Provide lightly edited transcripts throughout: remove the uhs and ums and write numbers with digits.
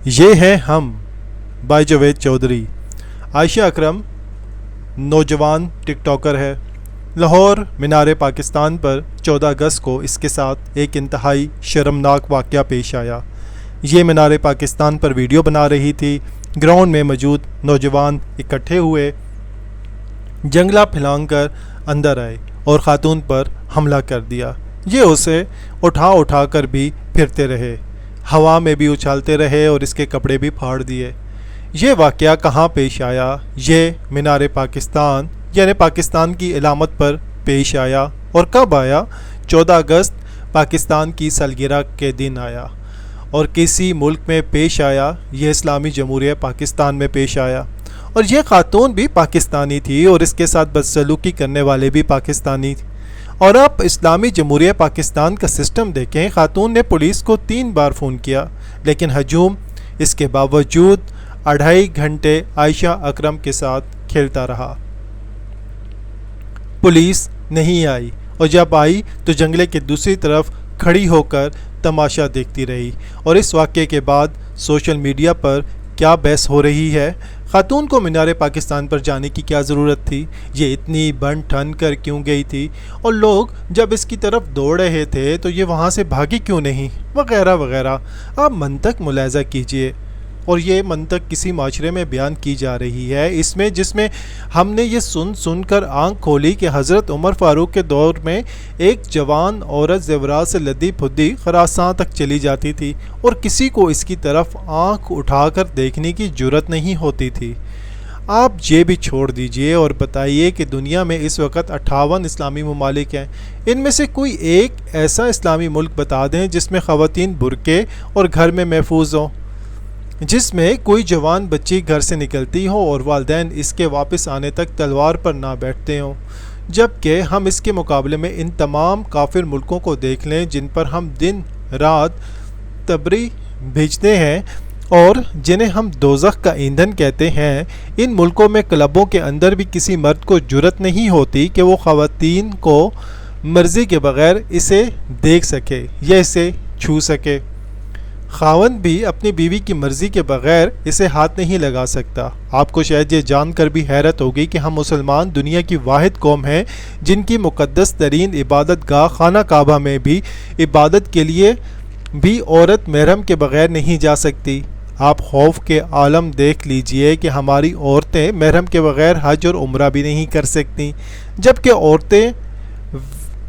یہ ہیں ہم بائی جاوید چودھری۔ عائشہ اکرم نوجوان ٹک ٹاکر ہے۔ لاہور مینار پاکستان پر 14 اگست کو اس کے ساتھ ایک انتہائی شرمناک واقعہ پیش آیا۔ یہ مینار پاکستان پر ویڈیو بنا رہی تھی۔ گراؤنڈ میں موجود نوجوان اکٹھے ہوئے، جنگلہ پھلانگ کر اندر آئے اور خاتون پر حملہ کر دیا۔ یہ اسے اٹھا کر بھی پھرتے رہے، ہوا میں بھی اچھالتے رہے اور اس کے کپڑے بھی پھاڑ دیے۔ یہ واقعہ کہاں پیش آیا؟ یہ مینار پاکستان یعنی پاکستان کی علامت پر پیش آیا۔ اور کب آیا؟ 14 اگست پاکستان کی سالگرہ کے دن آیا۔ اور کسی ملک میں پیش آیا؟ یہ اسلامی جمہوریہ پاکستان میں پیش آیا۔ اور یہ خاتون بھی پاکستانی تھی اور اس کے ساتھ بدسلوکی کرنے والے بھی پاکستانی تھے۔ اور آپ اسلامی جمہوریہ پاکستان کا سسٹم دیکھیں، خاتون نے پولیس کو 3 بار فون کیا، لیکن ہجوم اس کے باوجود 2.5 گھنٹے عائشہ اکرم کے ساتھ کھیلتا رہا۔ پولیس نہیں آئی، اور جب آئی تو جنگلے کے دوسری طرف کھڑی ہو کر تماشا دیکھتی رہی۔ اور اس واقعے کے بعد سوشل میڈیا پر کیا بحث ہو رہی ہے؟ خاتون کو مینار پاکستان پر جانے کی کیا ضرورت تھی؟ یہ اتنی بن ٹھن کر کیوں گئی تھی؟ اور لوگ جب اس کی طرف دوڑ رہے تھے تو یہ وہاں سے بھاگی کیوں نہیں؟ وغیرہ وغیرہ۔ آپ منطق ملاحظہ کیجئے، اور یہ منطق کسی معاشرے میں بیان کی جا رہی ہے جس میں ہم نے یہ سن کر آنکھ کھولی کہ حضرت عمر فاروق کے دور میں ایک جوان عورت زیورات سے لدی پھدی خراساں تک چلی جاتی تھی اور کسی کو اس کی طرف آنکھ اٹھا کر دیکھنے کی جرت نہیں ہوتی تھی۔ آپ یہ بھی چھوڑ دیجئے اور بتائیے کہ دنیا میں اس وقت 58 اسلامی ممالک ہیں۔ ان میں سے کوئی ایک ایسا اسلامی ملک بتا دیں جس میں خواتین برقعے اور گھر میں محفوظ ہوں، جس میں کوئی جوان بچی گھر سے نکلتی ہو اور والدین اس کے واپس آنے تک تلوار پر نہ بیٹھتے ہوں، جبکہ ہم اس کے مقابلے میں ان تمام کافر ملکوں کو دیکھ لیں جن پر ہم دن رات تبری بھیجتے ہیں اور جنہیں ہم دوزخ کا ایندھن کہتے ہیں۔ ان ملکوں میں کلبوں کے اندر بھی کسی مرد کو جرت نہیں ہوتی کہ وہ خواتین کو مرضی کے بغیر اسے دیکھ سکے یا اسے چھو سکے۔ خاوند بھی اپنی بیوی کی مرضی کے بغیر اسے ہاتھ نہیں لگا سکتا۔ آپ کو شاید یہ جان کر بھی حیرت ہوگی کہ ہم مسلمان دنیا کی واحد قوم ہیں جن کی مقدس ترین عبادت گاہ خانہ کعبہ میں بھی عبادت کے لیے بھی عورت محرم کے بغیر نہیں جا سکتی۔ آپ خوف کے عالم دیکھ لیجئے کہ ہماری عورتیں محرم کے بغیر حج اور عمرہ بھی نہیں کر سکتی، جبکہ عورتیں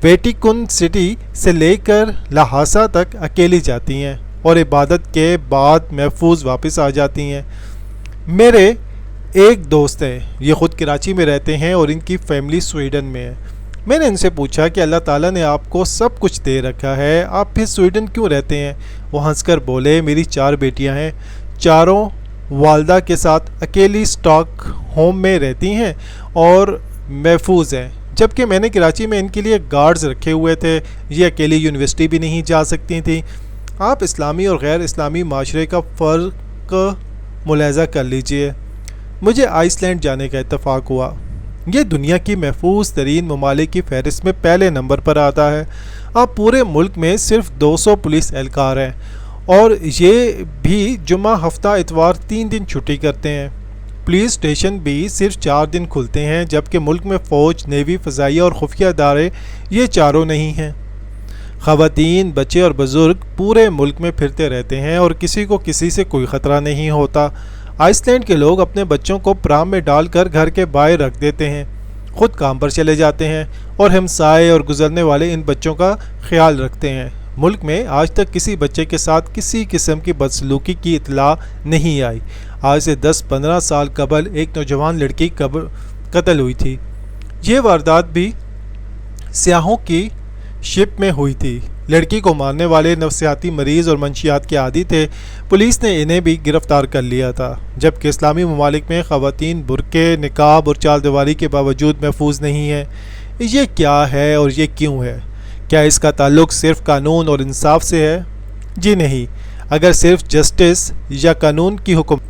ویٹیکن سٹی سے لے کر لاہاسا تک اکیلی جاتی ہیں اور عبادت کے بعد محفوظ واپس آ جاتی ہیں۔ میرے ایک دوست ہیں، یہ خود کراچی میں رہتے ہیں اور ان کی فیملی سویڈن میں ہے۔ میں نے ان سے پوچھا کہ اللہ تعالیٰ نے آپ کو سب کچھ دے رکھا ہے، آپ پھر سویڈن کیوں رہتے ہیں؟ وہ ہنس کر بولے، میری 4 بیٹیاں ہیں، چاروں والدہ کے ساتھ اکیلی اسٹاک ہوم میں رہتی ہیں اور محفوظ ہیں، جبکہ میں نے کراچی میں ان کے لیے گارڈز رکھے ہوئے تھے، یہ اکیلی یونیورسٹی بھی نہیں جا سکتی تھیں۔ آپ اسلامی اور غیر اسلامی معاشرے کا فرق ملاحظہ کر لیجئے۔ مجھے آئس لینڈ جانے کا اتفاق ہوا۔ یہ دنیا کی محفوظ ترین ممالک کی فہرست میں پہلے نمبر پر آتا ہے۔ آپ پورے ملک میں صرف 200 پولیس اہلکار ہیں اور یہ بھی جمعہ ہفتہ اتوار 3 دن چھٹی کرتے ہیں۔ پولیس اسٹیشن بھی صرف 4 دن کھلتے ہیں، جبکہ ملک میں فوج، نیوی، فضائیہ اور خفیہ ادارے یہ چاروں نہیں ہیں۔ خواتین، بچے اور بزرگ پورے ملک میں پھرتے رہتے ہیں اور کسی کو کسی سے کوئی خطرہ نہیں ہوتا۔ آئس لینڈ کے لوگ اپنے بچوں کو پرام میں ڈال کر گھر کے باہر رکھ دیتے ہیں، خود کام پر چلے جاتے ہیں اور ہمسائے اور گزرنے والے ان بچوں کا خیال رکھتے ہیں۔ ملک میں آج تک کسی بچے کے ساتھ کسی قسم کی بدسلوکی کی اطلاع نہیں آئی۔ آج سے 10-15 سال قبل ایک نوجوان لڑکی قتل ہوئی تھی۔ یہ واردات بھی سیاحوں کی شپ میں ہوئی تھی۔ لڑکی کو مارنے والے نفسیاتی مریض اور منشیات کے عادی تھے۔ پولیس نے انہیں بھی گرفتار کر لیا تھا، جبکہ اسلامی ممالک میں خواتین برقعے، نقاب اور چار دیواری کے باوجود محفوظ نہیں ہیں۔ یہ کیا ہے اور یہ کیوں ہے؟ کیا اس کا تعلق صرف قانون اور انصاف سے ہے؟ جی نہیں۔ اگر صرف جسٹس یا قانون کی حکم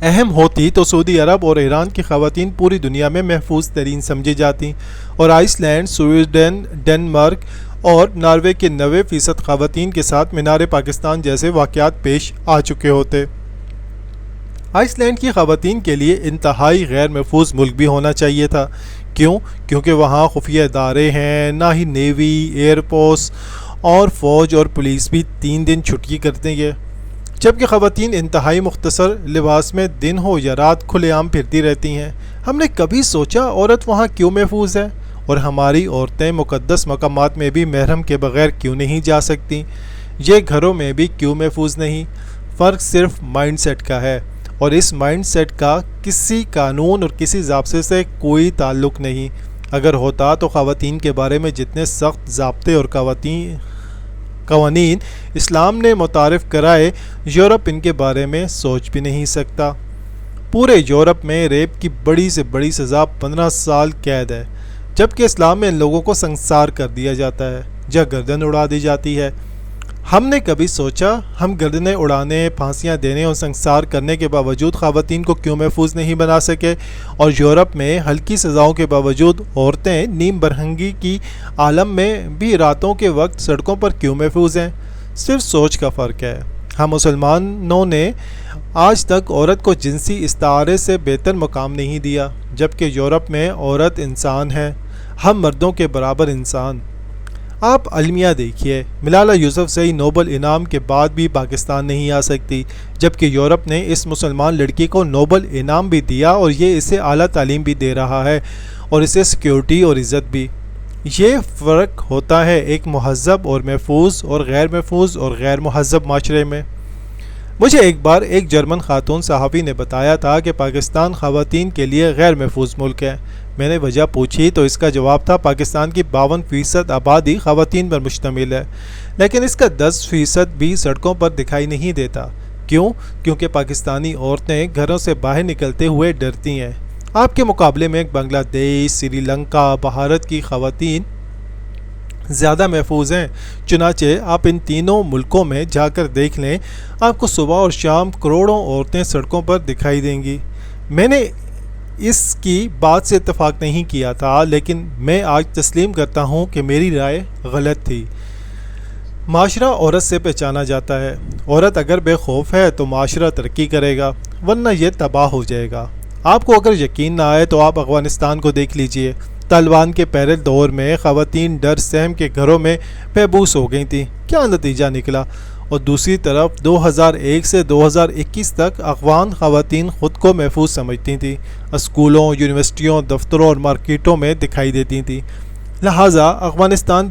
اہم ہوتی تو سعودی عرب اور ایران کی خواتین پوری دنیا میں محفوظ ترین سمجھی جاتی اور آئس لینڈ، سویڈن، ڈنمارک اور ناروے کے 90% خواتین کے ساتھ مینار پاکستان جیسے واقعات پیش آ چکے ہوتے۔ آئس لینڈ کی خواتین کے لیے انتہائی غیر محفوظ ملک بھی ہونا چاہیے تھا۔ کیوں؟ کیونکہ وہاں خفیہ ادارے ہیں، نہ ہی نیوی، ایئر فورس اور فوج اور پولیس بھی 3 دن چھٹی کرتے ہیں، جبکہ خواتین انتہائی مختصر لباس میں دن ہو یا رات کھلے عام پھرتی رہتی ہیں۔ ہم نے کبھی سوچا عورت وہاں کیوں محفوظ ہے، اور ہماری عورتیں مقدس مقامات میں بھی محرم کے بغیر کیوں نہیں جا سکتی؟ یہ گھروں میں بھی کیوں محفوظ نہیں؟ فرق صرف مائنڈ سیٹ کا ہے، اور اس مائنڈ سیٹ کا کسی قانون اور کسی ضابطے سے کوئی تعلق نہیں۔ اگر ہوتا تو خواتین کے بارے میں جتنے سخت ضابطے اور قوانین اسلام نے متعارف کرائے، یورپ ان کے بارے میں سوچ بھی نہیں سکتا۔ پورے یورپ میں ریپ کی بڑی سے بڑی سزا 15 سال قید ہے، جبکہ اسلام میں ان لوگوں کو سنسار کر دیا جاتا ہے یا گردن اڑا دی جاتی ہے۔ ہم نے کبھی سوچا ہم گردنیں اڑانے، پھانسیاں دینے اور سنسار کرنے کے باوجود خواتین کو کیوں محفوظ نہیں بنا سکے، اور یورپ میں ہلکی سزاؤں کے باوجود عورتیں نیم برہنگی کی عالم میں بھی راتوں کے وقت سڑکوں پر کیوں محفوظ ہیں؟ صرف سوچ کا فرق ہے۔ ہم مسلمانوں نے آج تک عورت کو جنسی استعارے سے بہتر مقام نہیں دیا، جبکہ یورپ میں عورت انسان ہے، ہم مردوں کے برابر انسان۔ آپ المیہ دیکھیے، ملالہ یوسفزئی نوبل انعام کے بعد بھی پاکستان نہیں آ سکتی، جبکہ یورپ نے اس مسلمان لڑکی کو نوبل انعام بھی دیا اور یہ اسے اعلیٰ تعلیم بھی دے رہا ہے اور اسے سیکیورٹی اور عزت بھی۔ یہ فرق ہوتا ہے ایک مہذب اور محفوظ اور غیر محفوظ اور غیر مہذب معاشرے میں۔ مجھے ایک بار ایک جرمن خاتون صحافی نے بتایا تھا کہ پاکستان خواتین کے لیے غیر محفوظ ملک ہے۔ میں نے وجہ پوچھی تو اس کا جواب تھا پاکستان کی 52% آبادی خواتین پر مشتمل ہے، لیکن اس کا 10% بھی سڑکوں پر دکھائی نہیں دیتا۔ کیوں؟ کیونکہ پاکستانی عورتیں گھروں سے باہر نکلتے ہوئے ڈرتی ہیں۔ آپ کے مقابلے میں بنگلہ دیش، سری لنکا، بھارت کی خواتین زیادہ محفوظ ہیں۔ چنانچہ آپ ان تینوں ملکوں میں جا کر دیکھ لیں، آپ کو صبح اور شام کروڑوں عورتیں سڑکوں پر دکھائی دیں گی۔ میں نے اس کی بات سے اتفاق نہیں کیا تھا، لیکن میں آج تسلیم کرتا ہوں کہ میری رائے غلط تھی۔ معاشرہ عورت سے پہچانا جاتا ہے۔ عورت اگر بے خوف ہے تو معاشرہ ترقی کرے گا، ورنہ یہ تباہ ہو جائے گا۔ آپ کو اگر یقین نہ آئے تو آپ افغانستان کو دیکھ لیجئے۔ طالبان کے پہلے دور میں خواتین ڈر سہم کے گھروں میں محبوس ہو گئی تھیں، کیا نتیجہ نکلا؟ اور دوسری طرف 2001 سے 2021 تک افغان خواتین خود کو محفوظ سمجھتی تھیں، اسکولوں، یونیورسٹیوں، دفتروں اور مارکیٹوں میں دکھائی دیتی تھیں۔ لہٰذا افغانستان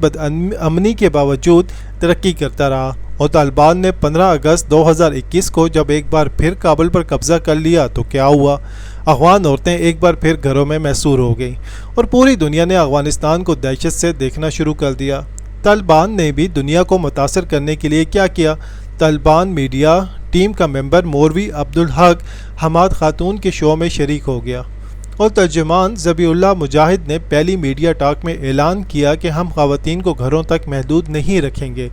امنی کے باوجود ترقی کرتا رہا، اور طالبان نے 15 اگست 2021 کو جب ایک بار پھر کابل پر قبضہ کر لیا تو کیا ہوا؟ افغان عورتیں ایک بار پھر گھروں میں محصور ہو گئیں، اور پوری دنیا نے افغانستان کو دہشت سے دیکھنا شروع کر دیا۔ طالبان نے بھی دنیا کو متاثر کرنے کے لیے کیا کیا؟ طالبان میڈیا ٹیم کا ممبر مولوی عبدالحق حماد خاتون کے شو میں شریک ہو گیا، اور ترجمان ذبی اللہ مجاہد نے پہلی میڈیا ٹاک میں اعلان کیا کہ ہم خواتین کو گھروں تک محدود نہیں رکھیں گے،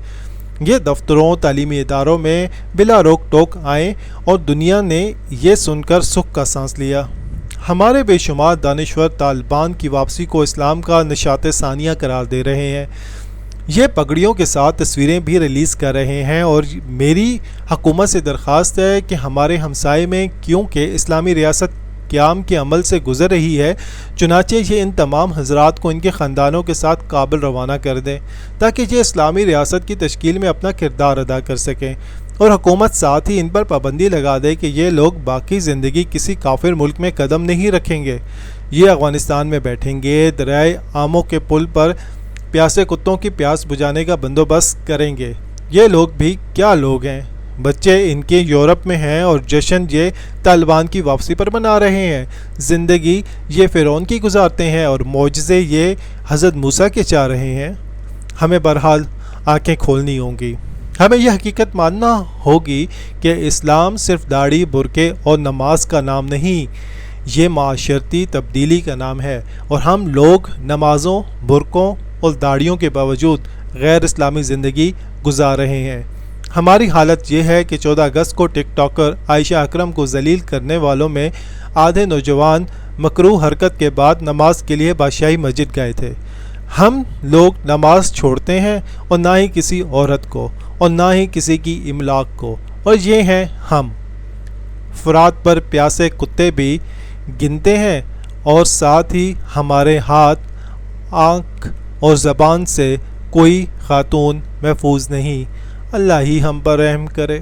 یہ دفتروں، تعلیمی اداروں میں بلا روک ٹوک آئیں، اور دنیا نے یہ سن کر سکھ کا سانس لیا۔ ہمارے بے شمار دانشور طالبان کی واپسی کو اسلام کا نشاط ثانیہ قرار دے رہے ہیں، یہ پگڑیوں کے ساتھ تصویریں بھی ریلیز کر رہے ہیں، اور میری حکومت سے درخواست ہے کہ ہمارے ہمسائے میں کیونکہ اسلامی ریاست قیام کے عمل سے گزر رہی ہے، چنانچہ یہ ان تمام حضرات کو ان کے خاندانوں کے ساتھ کابل روانہ کر دیں تاکہ یہ اسلامی ریاست کی تشکیل میں اپنا کردار ادا کر سکیں، اور حکومت ساتھ ہی ان پر پابندی لگا دے کہ یہ لوگ باقی زندگی کسی کافر ملک میں قدم نہیں رکھیں گے، یہ افغانستان میں بیٹھیں گے، دریائے آمو کے پل پر پیاسے کتوں کی پیاس بجھانے کا بندوبست کریں گے۔ یہ لوگ بھی کیا لوگ ہیں؟ بچے ان کے یورپ میں ہیں اور جشن یہ طالبان کی واپسی پر منا رہے ہیں، زندگی یہ فرعون کی گزارتے ہیں اور معجزے یہ حضرت موسیٰ کے چاہ رہے ہیں۔ ہمیں بہرحال آنکھیں کھولنی ہوں گی، ہمیں یہ حقیقت ماننا ہوگی کہ اسلام صرف داڑھی، برقعے اور نماز کا نام نہیں، یہ معاشرتی تبدیلی کا نام ہے، اور ہم لوگ نمازوں، برقعوں اور داڑھیوں کے باوجود غیر اسلامی زندگی گزار رہے ہیں۔ ہماری حالت یہ ہے کہ 14 اگست کو ٹک ٹاکر عائشہ اکرم کو ذلیل کرنے والوں میں آدھے نوجوان مکروہ حرکت کے بعد نماز کے لیے بادشاہی مسجد گئے تھے۔ ہم لوگ نماز چھوڑتے ہیں، اور نہ ہی کسی عورت کو، اور نہ ہی کسی کی املاک کو، اور یہ ہیں ہم۔ فرات پر پیاسے کتے بھی گنتے ہیں، اور ساتھ ہی ہمارے ہاتھ، آنکھ اور زبان سے کوئی خاتون محفوظ نہیں۔ اللہ ہی ہم پر رحم کرے۔